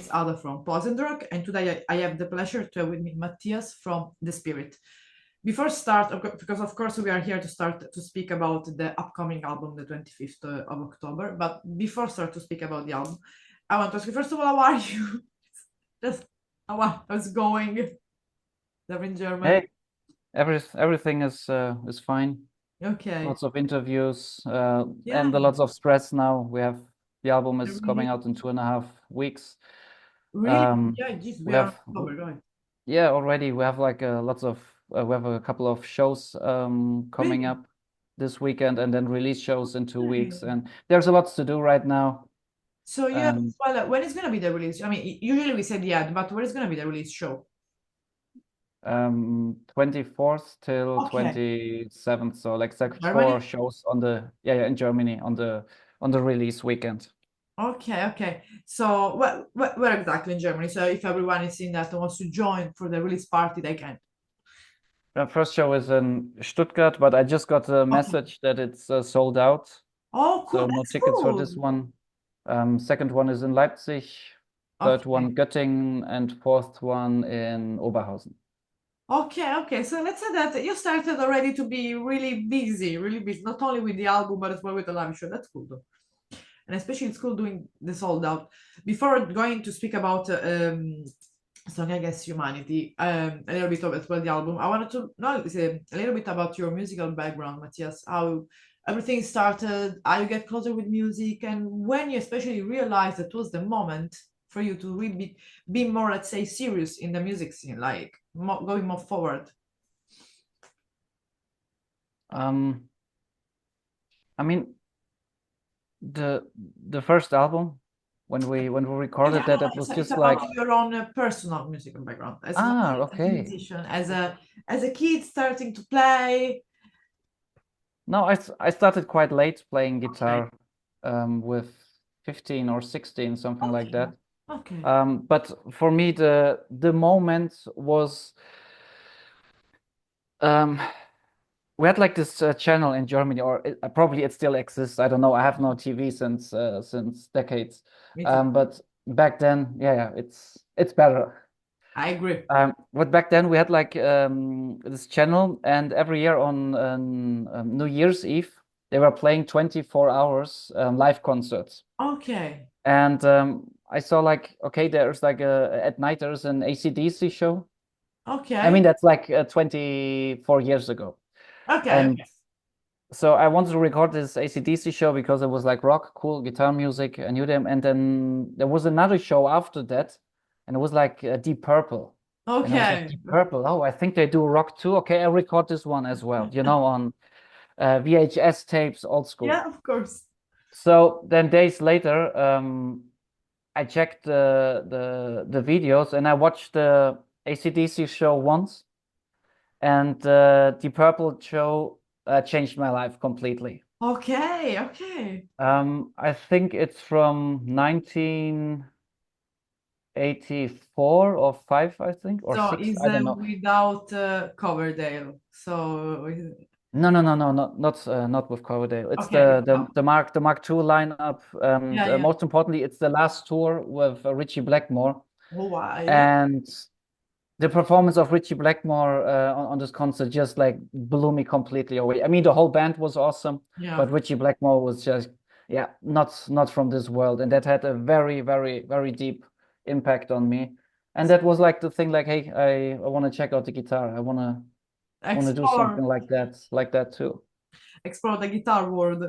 is Ada from Rock, and today I have the pleasure to have with me Matthias from The Spirit. Before start, because of course we are here to start to speak about the upcoming album, the 25th of October, but before start to speak about the album, I want to ask you, first of all, how are you? Just, how's it going? They're in Germany. Hey, everything is fine. Okay. Lots of interviews, Yeah, and a lots of stress now. The album I is coming really, out in 2.5 weeks. really, Um, yeah, geez, we we are have October, right? yeah, already we have like lots of we have a couple of shows coming Really? up this weekend, and then release shows in 2 weeks, Okay. and there's a lot to do right now. So yeah, Um, well, when is gonna be the release? I mean, usually we said yeah, but when is gonna be the release show? 24th till Okay, 27th, so like four Germany. shows on the in Germany on the release weekend. Okay. So where exactly in Germany? So if everyone is in that and wants to join for the release party, they can. The first show is in Stuttgart, but I just got a Okay. message that it's sold out, Oh, cool. so no That's tickets for this cool. one. Second one is in Leipzig, third Okay. one Göttingen, and fourth one in Oberhausen. Okay. So let's say that you started already to be really busy, not only with the album, but as well with the live show. That's cool though. And especially it's cool doing the sold out. Before going to speak about Song Against Humanity, a little bit of as well the album, I wanted to know a little bit about your musical background, Matthias, how everything started, how you get closer with music, and when you especially realized that was the moment for you to really be more, let's say, serious in the music scene, like going more forward. Um, I mean the the first album when we Yeah, recorded no, that, it was it's just about like your own personal musical background as well as a okay. musician, as a kid starting to play. No, I started quite late playing Okay, guitar, with 15 or 16, something like okay, that. okay, But for me, the moment was um, we had like this channel in Germany, or probably it still exists. I don't know. I have no TV since decades. me too. But back then, yeah, it's better. I agree. But back then we had like this channel, and every year on New Year's Eve, they were playing 24 hours live concerts. Okay, And I saw like, okay, there's like at night there's an AC/DC show. I mean, okay, that's like 24 years ago. okay. And so I wanted to record this AC/DC show because it was like rock, cool guitar music. I knew them. And then there was another show after that, and it was like Deep Purple. And I was like, Okay. Deep Purple. Oh, I think they do rock too. Okay, I record this one as well, on VHS tapes, old school. Yeah, of course. So then days later, I checked the videos, and I watched the AC/DC show once, and the Purple show changed my life completely. Okay. I think it's from 1984 or 5, I think, or So 6. is I don't know. without Coverdale. So No, not with Coverdale. It's okay, without. the Mark II lineup, and Yeah. most importantly, it's the last tour with Richie Blackmore. Oh, wow, yeah. And the performance of Richie Blackmore on this concert just like blew me completely away. I mean, the whole band was awesome, Yeah. but Richie Blackmore was just, yeah, not from this world, and that had a very deep impact on me. And that was like the thing, like, hey, I want to check out the guitar. I want to do Explore something like that too. explore the guitar world.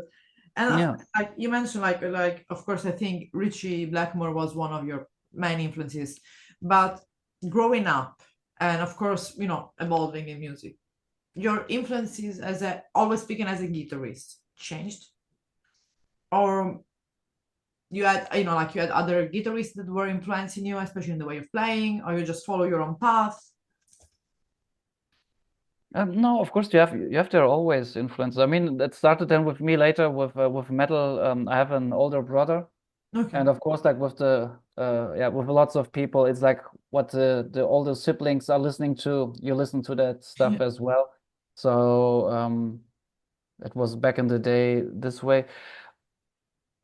And of Yeah. course, like you mentioned, like of course, I think Richie Blackmore was one of your main influences. But growing up, and of course, evolving in music, your influences as a always speaking as a guitarist changed, or you had, like you had other guitarists that were influencing you, especially in the way of playing, or you just follow your own path. No, of course you have there always influence. I mean, that started then with me later with metal. I have an older brother. Okay. And of course, like with with lots of people, it's like what the older siblings are listening to, you listen to that stuff Yeah. as well. So it was back in the day this way.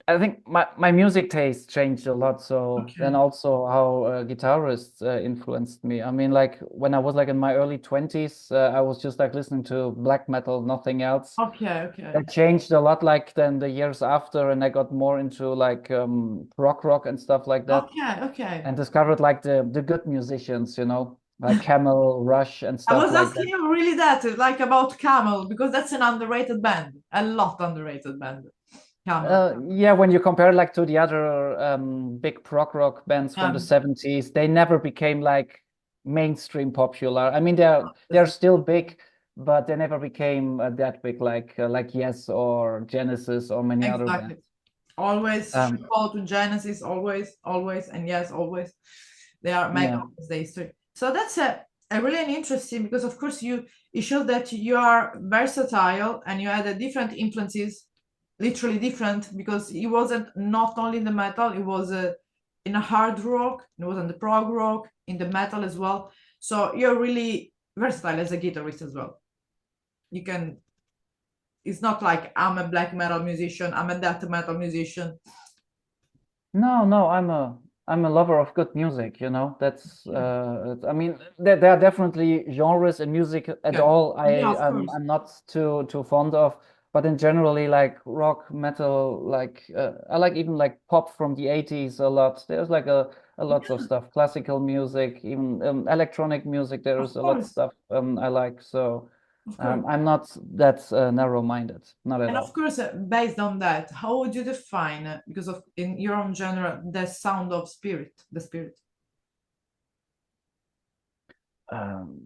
I think my music taste changed a lot. So then Okay. also how guitarists influenced me. I mean, like when I was like in my early 20s, I was just like listening to black metal, nothing else. Okay. Okay. That changed a lot like then the years after, and I got more into like prog rock and stuff like that, Okay. Okay. and discovered like the good musicians, you know, like Camel, Rush and I stuff was like that. asking you really that, like about Camel, because that's an underrated band, a lot underrated band. Camel. Yeah, when you compare like to the other big prog rock bands from the Um, 70s, they never became like mainstream popular. I mean, they're still big, but they never became that big like Yes or Genesis or many other exactly. bands. Always should Um, call to Genesis, always, always, and yes, always. They are make yeah. always the history. So that's a really interesting because of course it shows that you are versatile and you had a different influences, literally different because it wasn't not only in the metal, it was in a hard rock, it was in the prog rock, in the metal as well. So you're really versatile as a guitarist as well. You can it's not like I'm a black metal musician, I'm a death metal musician. No, no, I'm a lover of good music, you know. I mean, there are definitely genres in music at Okay. all Yeah, of course. I'm not too fond of, but in generally like rock, metal, like I like even like pop from the 80s a lot. There's like a lots of Yeah, stuff, classical music, even electronic music. There's of a lot of course. stuff I like. So Of course. I'm not that narrow-minded, not at And of all. course, based on that, how would you define, because of in your own genre, the sound of spirit, the spirit? Um,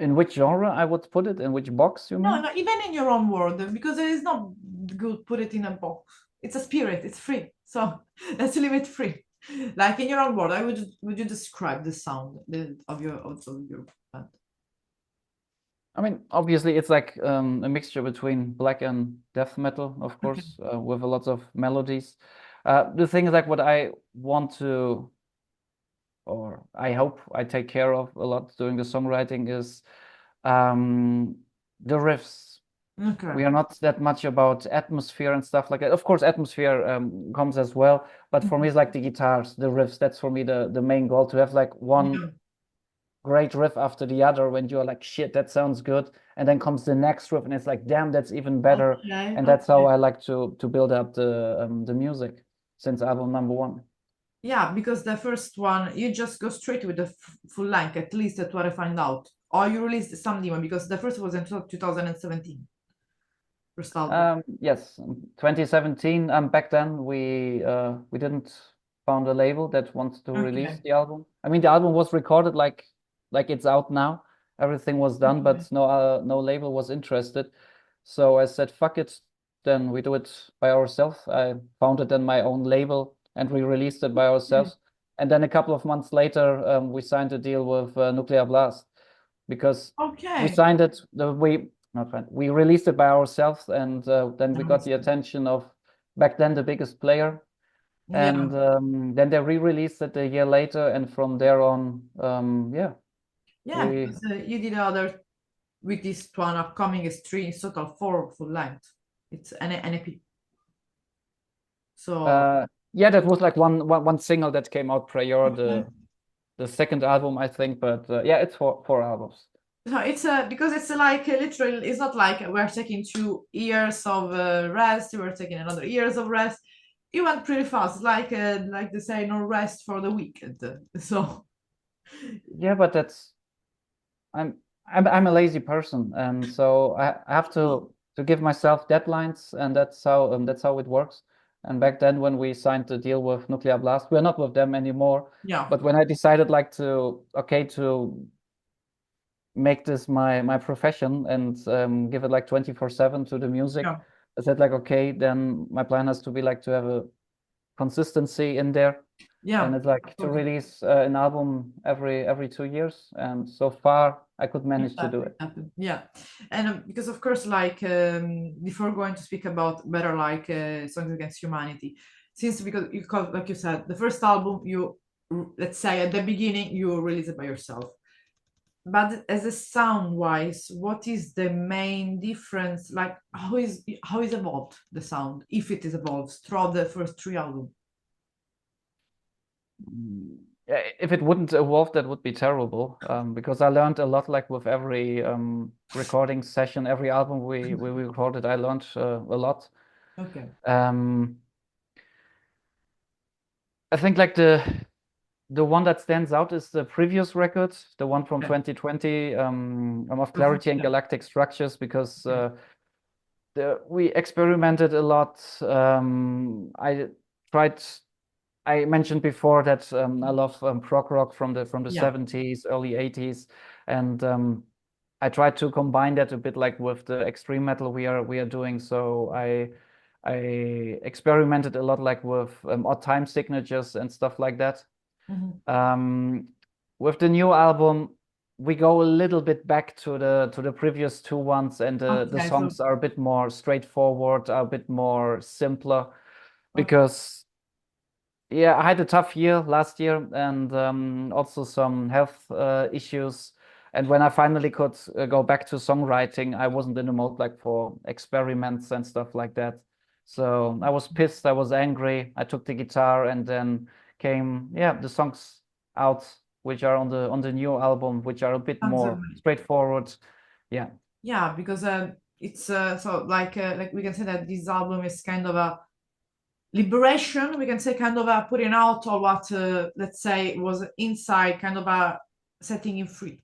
in which genre I would put it? In which box, you No, mean? no, even in your own word, because it is not good put it in a box. It's a spirit, it's free. So let's leave it free. Like in your own word, I would you describe the sound of your band? I mean, obviously, it's like a mixture between black and death metal, of Okay. course, with a lot of melodies. The thing is, like, what I want to, or I hope I take care of a lot during the songwriting is um, the riffs. Okay. We are not that much about atmosphere and stuff like that. Of course, atmosphere comes as well, but for me, it's like the guitars, the riffs. That's for me the main goal to have like one Yeah. great riff after the other when you're like, shit, that sounds good. And then comes the next riff and it's like, damn, that's even better. Okay. And that's how Okay. I like to build up the music since album number one. Yeah, because the first one, you just go straight with the full length, at least that's what I find out. Or you released some demo because the first was in 2017, first album. Yes, 2017. Back then we didn't found a label that wants to release Okay. the album. I mean, the album was recorded like it's out now. Everything was done, Okay. but no label was interested. So I said, fuck it. Then we do it by ourselves. I founded then my own label and we released it by Okay. ourselves. And then a couple of months later, we signed a deal with Nuclear Blast because we Okay. signed it. We not fine. We released it by ourselves, and then we That got was the good. attention of back then the biggest player. Yeah. And then they re-released it a year later, and from there on, yeah, Yeah, we because you did other with this one upcoming is three, it's total four full length. It's an EP. So, yeah, that was like one single that came out prior okay. the second album, I think. But yeah, it's four albums. So it's because it's like literally it's not like we're taking 2 years of rest, we're taking another years of rest. It went pretty fast, like they say, no rest for the weekend. So Yeah, but I'm I'm a lazy person, and so I have to give myself deadlines, and that's how it works. And back then, when we signed the deal with Nuclear Blast, we're not with them anymore. yeah, But when I decided like to make this my profession and give it like 24/7 to the music, yeah, I said like, okay, then my plan has to be like to have a consistency in there, and yeah. it's like to Totally. release an album every 2 years, and so far I could manage to do Exactly. it. Happened. Yeah, and because of course, like before going to speak about better like songs against humanity, since because like you said, the first album you let's say at the beginning you release it by yourself. But as a sound wise, what is the main difference? Like how is evolved the sound, if it is evolved throughout the first three albums? Yeah, if it wouldn't evolve, that would be terrible. Because I learned a lot, like with every recording session, every album we recorded, I learned a lot. Okay. Um, I think like the one that stands out is the previous record, the one from Okay. 2020, of Mhm. Clarity and Yeah. Galactic Structures, because Okay. we experimented a lot. Tried. I mentioned before that I love prog rock from the Yeah. 70s, early 80s, and I tried to combine that a bit like with the extreme metal we are doing. So I experimented a lot like with odd time signatures and stuff like that. Mhm. Um, with the new album, we go a little bit back to the previous two ones, and the Okay. So songs are a bit more straightforward, are a bit more simpler, okay. because yeah, I had a tough year last year, and also some health issues. And when I finally could go back to songwriting, I wasn't in the mode like for experiments and stuff like that. So I was pissed, I was angry. I took the guitar, and then came, yeah, the songs out, which are on the new album, which are a bit more Absolutely. straightforward. Yeah. Yeah, because it's so like we can say that this album is kind of a liberation. We can say kind of a putting out all what let's say was inside, kind of a setting you free.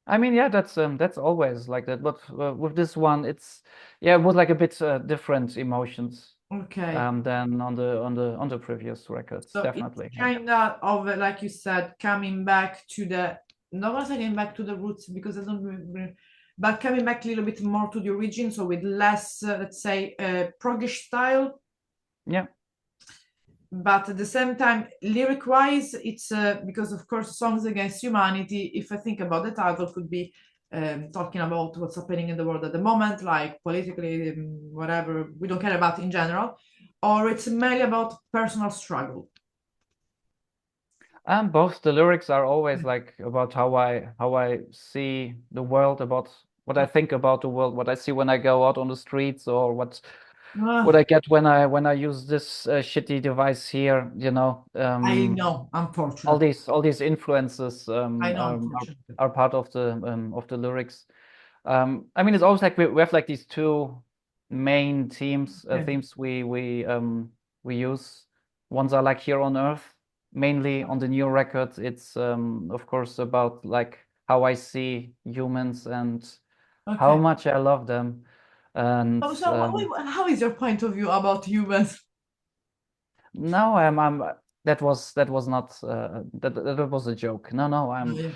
I mean, yeah, that's always like that. But with this one, it's yeah, it was like a bit different emotions Okay. than on the previous records, So it's definitely. Yeah. kind of like you said, coming back to the, not gonna say coming back to the roots because I don't but coming back a little bit more to the origin, so with less, let's say, proggish style, Yeah. but at the same time, lyric wise, it's because of course, Songs Against Humanity, if I think about the title, could be talking about what's happening in the world at the moment, like politically, whatever, we don't care about in general, or it's mainly about personal struggle. And both the lyrics are always like about how I see the world, about what I Yeah. think about the world, what I see when I go out on the streets, or what Ah, I get when I use this shitty device here, you know. I know, unfortunately. All these influences I know, unfortunately. are part of the lyrics. I mean, it's always like we have like these two main Okay. themes we use. Ones are like here on Earth, mainly on the new record. It's of course about like how I see humans and how Okay. much I love them. And So how is your point of view about humans? no, that was not that was a joke. No, Oh, yeah.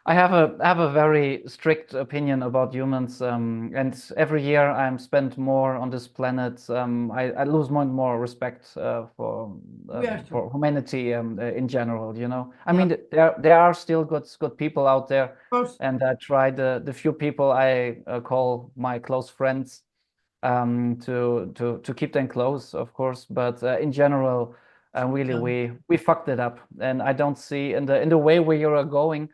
I have a very strict opinion about humans, and every year I'm spent more on this planet. I lose more and more respect We are too. for humanity in general. You know, I Yeah, of mean, there are still good people out there, course. and I try the few people I call my close friends to keep them close, of course. But in general, really, Yeah. we fucked it up, and I don't see in the way we are going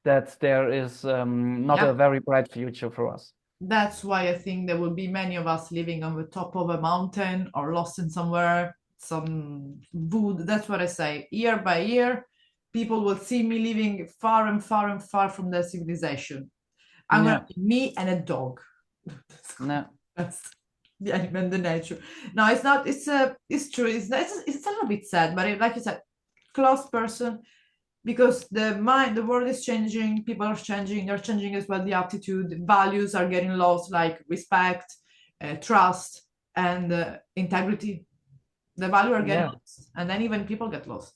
that there is not a Yeah. very bright future for us. That's why I think there will be many of us living on the top of a mountain or lost in somewhere, some wood. That's what I say. Year by year, people will see me living far and far and far from their civilization. I'm gonna Yeah, be me and a dog. no, That's the animal and the nature. No, it's not. It's true. It's a little bit sad, but like you said, close person, because the mind, the world is changing, people are changing, they're changing as well, the attitude, the values are getting lost, like respect, trust, and integrity. The value are getting yeah, lost, and then even people get lost.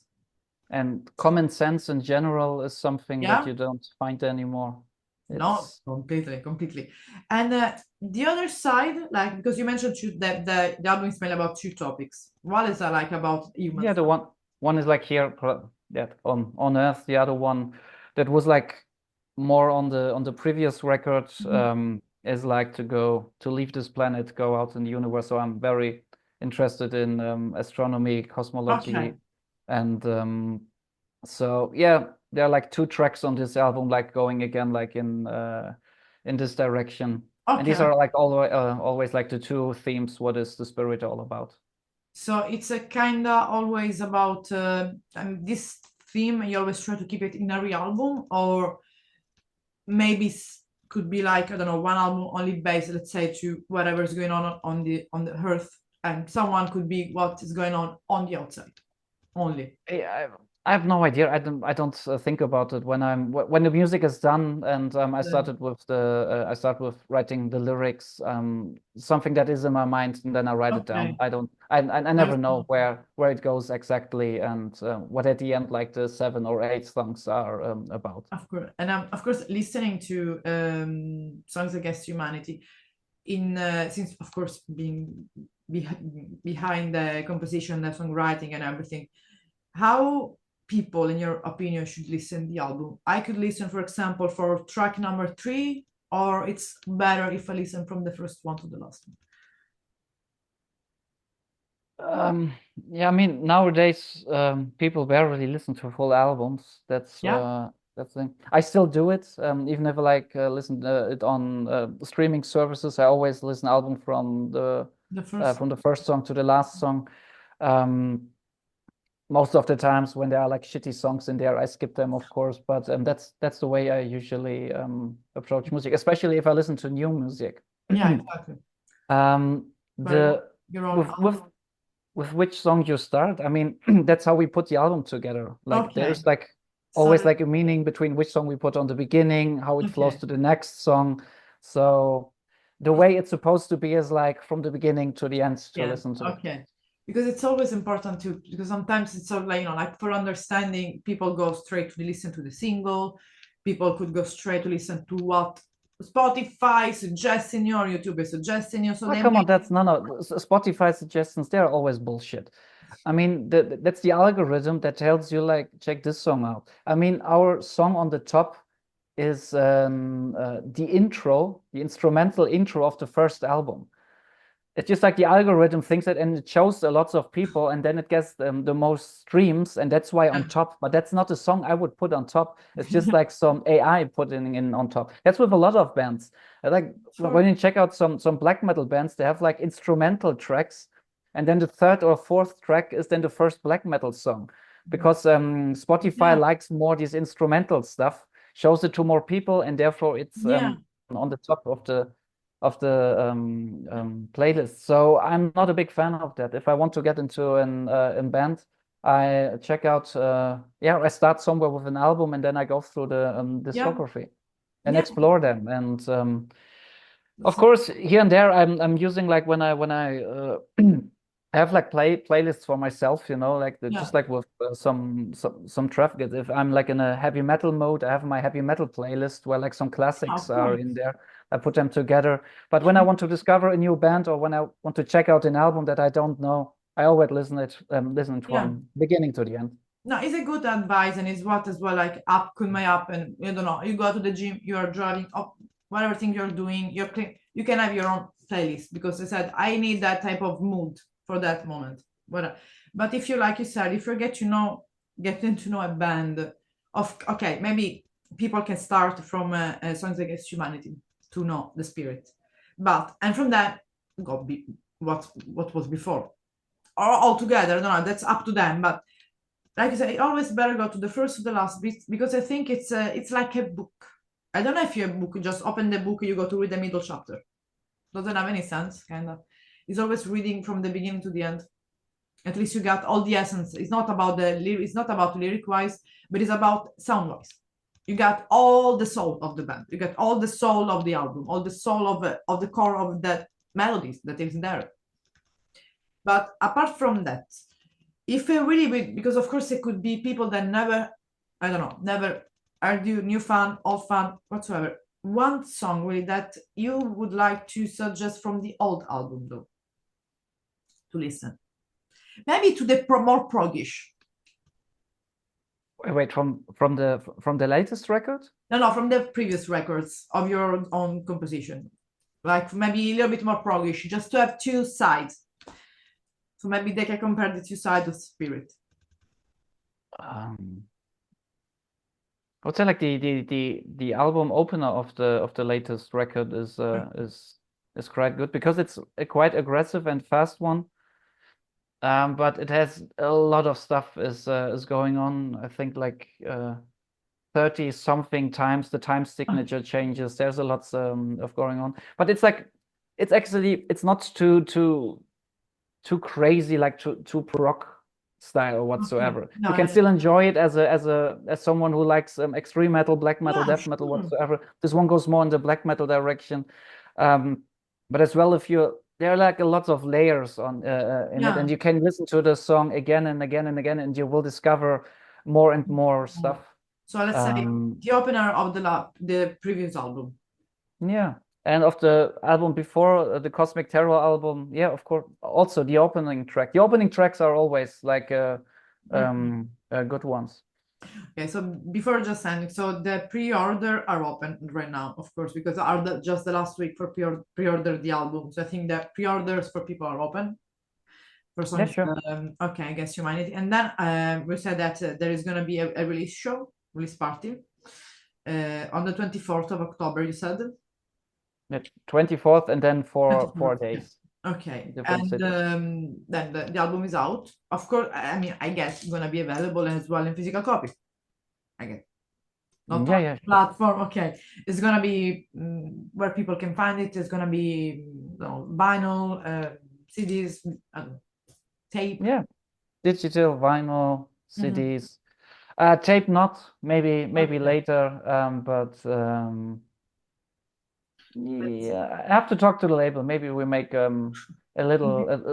and common sense in general is something that Yeah. you don't find anymore. No, It's completely, completely. And the other side, like because you mentioned that the album is mainly about two topics. One is like about yeah, humans. the one is like here, yeah, on Earth. The other one that was like more on the previous record Mhm. is like to leave this planet, go out in the universe. So I'm very interested in astronomy, Okay. cosmology, and So yeah, there are like 2 tracks on this album, like going again, like in this direction. And these Okay. are like always like the 2 themes. What is the spirit all about? So it's a kind of always about this theme. You always try to keep it in every album, or maybe could be like, I don't know, one album only based, let's say, to whatever is going on the earth, and someone could be what is going on the outside only. I have no idea. I don't think about it when the music is done, and I Then, started with I start with writing the lyrics, something that is in my mind, and then I write it down. okay. I never There's know where it goes exactly, and what at the end like the 7 or 8 songs are about. Of course, and I'm of course listening to songs against humanity in since of course being behind the composition, the songwriting, and everything. How people, in your opinion, should listen the album? I could listen, for example, for track number 3, or it's better if I listen from the first one to the last one. Yeah, I mean, nowadays, people barely listen to full albums. Yeah, That's the thing. I still do it, even if I like listen it on streaming services. I always listen album the first. from the first song to the last song. Um, Most of the times when there are like shitty songs in there, I skip them, of course. But that's the way I usually approach music, especially if I listen to new music. Yeah, exactly. Um, Very well. the Your own. with which song you start. I mean, that's how we put the album together. Like Okay. there's like So, always like a meaning between which song we put on the beginning, how it flows okay. to the next song. So the way it's supposed to be is like from the beginning to the end to Yeah, listen to it. okay. Because it's always important to, because sometimes it's so like, like for understanding, people go straight to listen to the single. People could go straight to listen to what Spotify suggesting you or YouTube is suggesting you. So Oh, they come on, make, that's no. Spotify suggestions, they're always bullshit. I mean, that's the algorithm that tells you like, check this song out. I mean, our song on the top is the intro, the instrumental intro of the first album. It's just like the algorithm thinks that, and it shows a lots of people, and then it gets the most streams, and that's why on top. But that's not a song I would put on top. It's just like some AI putting in on top. That's with a lot of bands. Like sure. when you check out some black metal bands, they have like instrumental tracks, and then the third or fourth track is then the first black metal song, because Spotify Yeah, likes more this instrumental stuff, shows it to more people, and therefore it's yeah, on the top of the playlist. So I'm not a big fan of that. If I want to get into an band, I check out yeah, I start somewhere with an album and then I go through the yeah, discography and yeah. explore them. And of That's not, course, here and there, I'm using like when I I have like playlists for myself, like yeah. just like with some traffic. If I'm like in a heavy metal mode, I have my heavy metal playlist where like some classics Of are in course. there. I put them together. But when I want to discover a new band or when I want to check out an album that I don't know, I always listen Yeah. from beginning to the end. No, it's a good advice, and it's what as well, like up could my up, and you don't know, you go to the gym, you are driving up, whatever thing you're doing, you can have your own playlist, because I said I need that type of mood for that moment. But if you, like you said, if you getting to know a band of, okay, maybe people can start from Songs Against Humanity to know the spirit, and from that go what was before, or all together. I don't know, that's up to them, but like I say, always better go to the first to the last bit, because I think it's like a book. I don't know if you have a book, you just open the book, you go to read the middle chapter. Doesn't have any sense, kind of. It's always reading from the beginning to the end. At least you got all the essence. It's not about it's not about lyric wise, but it's about sound wise. You got all the soul of the band. You got all the soul of the album, all the soul of the core of the melodies that is there. But apart from that, if it really, because of course it could be people that never, I don't know, never argue, new fan, old fan, whatsoever. One song really that you would like to suggest from the old album though, to listen, maybe to the more progish. Wait, from the latest record? No, from the previous records of your own composition, like maybe a little bit more progish, just to have two sides. So maybe they can compare the two sides of spirit. Um, I would say like the album opener of the latest record is quite good because it's a quite aggressive and fast one. But it has a lot of stuff is going on. I think like 30 something times the time signature changes. There's a lot of going on. But it's like it's actually it's not too crazy like too prog style whatsoever. Okay. No, You can still enjoy it as someone who likes extreme metal, black metal, yeah, death metal sure. whatsoever. This one goes more in the black metal direction. But as well, if you there are like a lot of layers on in it, Yeah. and you can listen to the song again and again and again, and you will discover more and more stuff. So let's say the opener of the previous album. Yeah. And of the album before, the Cosmic Terror album, yeah, of course. Also the opening track. The opening tracks are always like good ones. Okay, so before just ending, so the pre-order are open right now, of course, because just the last week for pre-order the album. So I think that pre-orders for people are open for some. Yeah, sure. Okay, I guess Humanity, and then we said that there is going to be a release party, on the 24th of October. You said. Yeah, 24th, and then for 4 24th, yeah. days. Okay, Different and cities. then the album is out. Of course, I mean, I guess it's gonna be available as well in physical copy. I guess not Yeah, on yeah, sure. platform. Okay, it's gonna be where people can find it. It's gonna be vinyl, CDs, tape. Yeah. Digital, vinyl, Mhm. CDs. Tape not, maybe Okay. later. But yeah, I have to talk to the label. Maybe we make a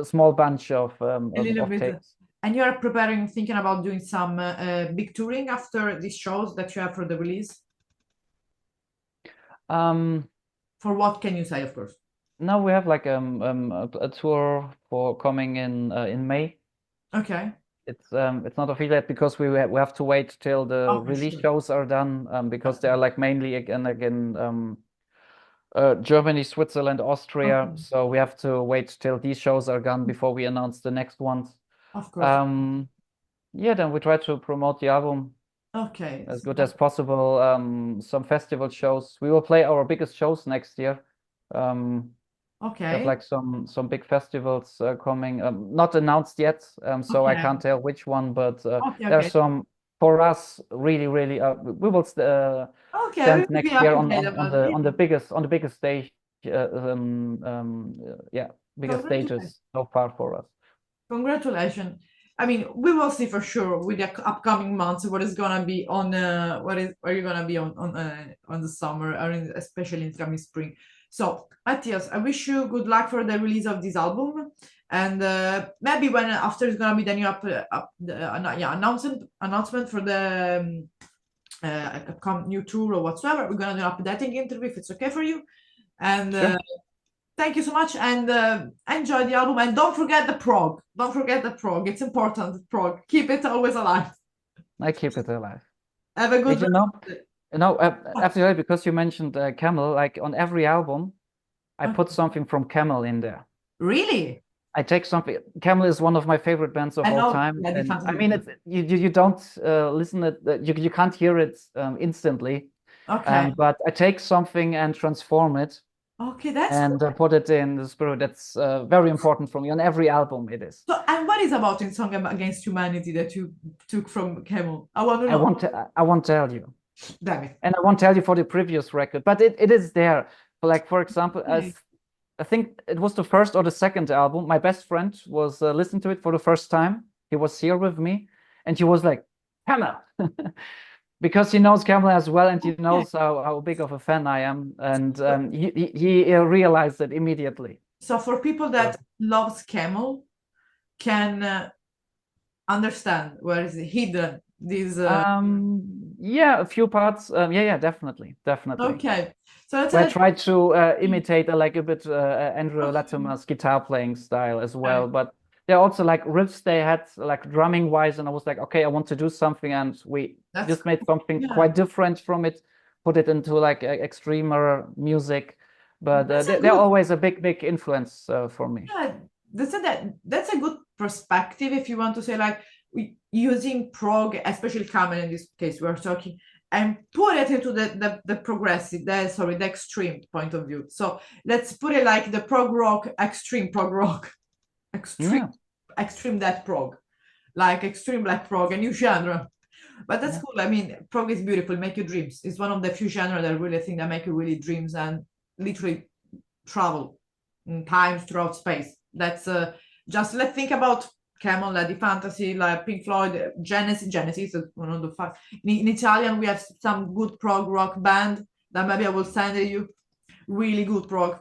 small bunch A little of bit. tapes. And you're preparing, thinking about doing some big touring after these shows that you have for the release. Um, For what can you say, of course? Now we have like a tour for coming in May. Okay. It's not official yet because we have to wait till the Okay, release sure. shows are done because they are like mainly again Germany, Switzerland, Austria. Okay. So we have to wait till these shows are gone before we announce the next ones. Of course. Yeah, then we try to promote the album Okay. as good as possible. Some festival shows. We will play our biggest shows next year. Have Okay. like some big festivals coming, not announced yet, so I Okay. can't tell which one, but Okay. there's Okay. some for us really we will Okay. We stand will be next year happy about it. on the biggest stage, yeah, biggest Congratulations. stages so far for us. Congratulations. I mean, we will see for sure with the upcoming months what is gonna be on where you're gonna be on the summer or especially in the coming spring. So, Matthias, I wish you good luck for the release of this album, and maybe when after it's gonna be the new announcement for the new tour or whatsoever, we're gonna do an updating interview if it's okay for you, and. Sure. Thank you so much, and enjoy the album. And don't forget the prog. Don't forget the prog. It's important. The prog. Keep it always alive. I keep it alive. Have a good. Did you know, actually, because you mentioned Camel, like on every album, I put something from Camel in there. Really? I take something. Camel is one of my favorite bands of I all know. time, Yeah, and I fantastic. mean, it's you don't listen it. You can't hear it instantly. Okay. But I take something and transform it Okay, that's and cool. put it in the spirit. That's very important for me. On every album, it is. So, and what is about in Song Against Humanity that you took from Camel? I want to know. I won't tell you, Damn it. and I won't tell you for the previous record, but it is there. Like for example, Okay. I think it was the first or the second album. My best friend was listening to it for the first time. He was here with me, and he was like, "Camel," because he knows Camel as well, and he knows how big of a fan I am, and he realized it immediately. So for people that loves Camel, can understand where is hidden this. Yeah, a few parts. Yeah, definitely. Okay. So let's I say tried to imitate like a bit Andrew Latimer's guitar playing style as well, but there are also like riffs they had like drumming wise, and I was like, okay, I want to do something, and we just made something quite different from it, put it into like extremer music, but they're always a big influence for me. Yeah, that's a good perspective if you want to say like using prog, especially Camel in this case we're talking, and put it into the progressive, the extreme point of view. So let's put it like the prog rock, extreme prog rock, extreme death prog, like extreme black prog, a new genre. But that's cool. I mean, prog is beautiful. Make your dreams. It's one of the few genres that I really think that make you really dreams and literally travel in times throughout space. That's just let's think about Camel, Lady Fantasy, like Pink Floyd, Genesis is one of the five. In Italian, we have some good prog rock band that maybe I will send you. Really good prog.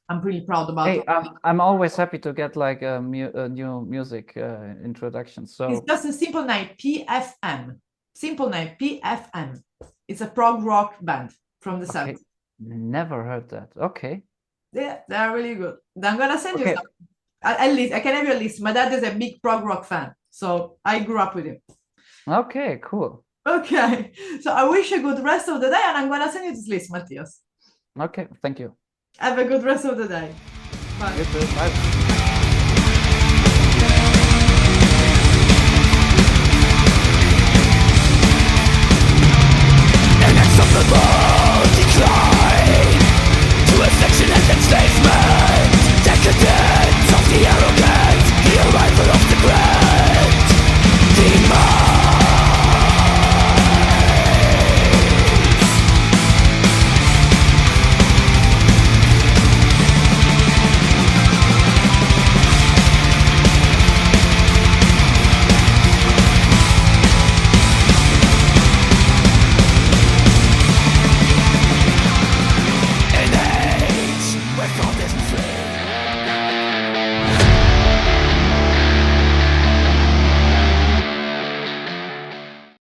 I'm really proud about Hey, it. I'm always happy to get like a new music introduction. It's So just a simple name, PFM. Simple name, PFM. It's a prog rock band from the okay, 70s. never heard that. Okay. Yeah, they're really good. I'm gonna send you Okay. some. At least I can have you a list. My dad is a big prog rock fan, so I grew up with him. Okay, cool. Okay, so I wish you a good rest of the day, and I'm gonna send you this list, Matthias. Okay, thank you. Have a good rest of the day. Bye. You too. Bye.